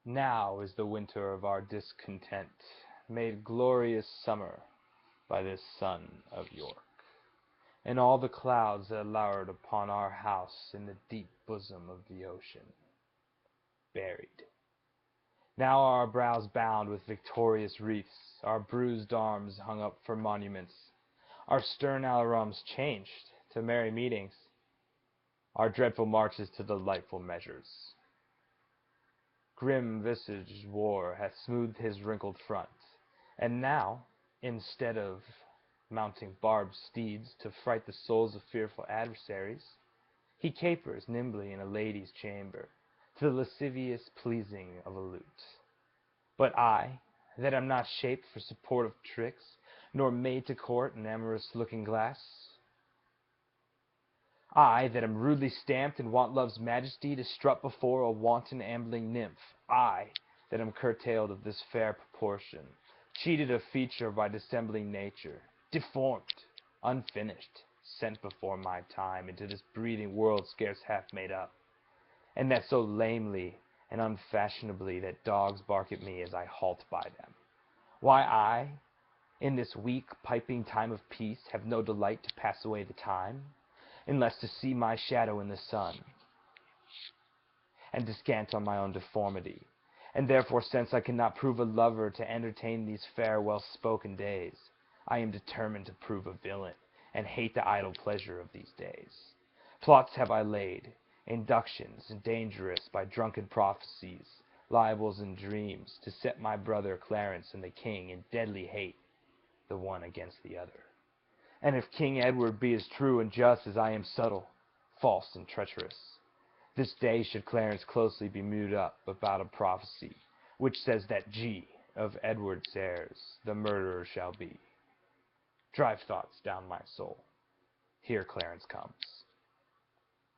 Now is the winter of our discontent made glorious summer by this sun of York, and all the clouds that lowered upon our house in the deep bosom of the ocean, buried. Now are our brows bound with victorious wreaths, our bruised arms hung up for monuments, our stern alarums changed to merry meetings, our dreadful marches to delightful measures. Grim-visaged war hath smoothed his wrinkled front, and now, instead of mounting barbed steeds to fright the souls of fearful adversaries, he capers nimbly in a lady's chamber, to the lascivious pleasing of a lute. But I, that am not shaped for sportive tricks, nor made to court an amorous looking-glass, I, that am rudely stamped and want love's majesty to strut before a wanton ambling nymph, I, that am curtailed of this fair proportion, cheated of feature by dissembling nature, deformed, unfinished, sent before my time into this breathing world scarce half made up, and that so lamely and unfashionably that dogs bark at me as I halt by them. Why I, in this weak piping time of peace, have no delight to pass away the time, unless to see my shadow in the sun, and descant on my own deformity. And therefore, since I cannot prove a lover to entertain these fair, well-spoken days, I am determined to prove a villain, and hate the idle pleasure of these days. Plots have I laid, inductions dangerous by drunken prophecies, libels and dreams, to set my brother Clarence and the king in deadly hate, the one against the other. And if King Edward be as true and just as I am subtle, false and treacherous, this day should Clarence closely be mewed up about a prophecy, which says that G of Edward's heirs the murderer shall be. Drive thoughts down my soul. Here Clarence comes.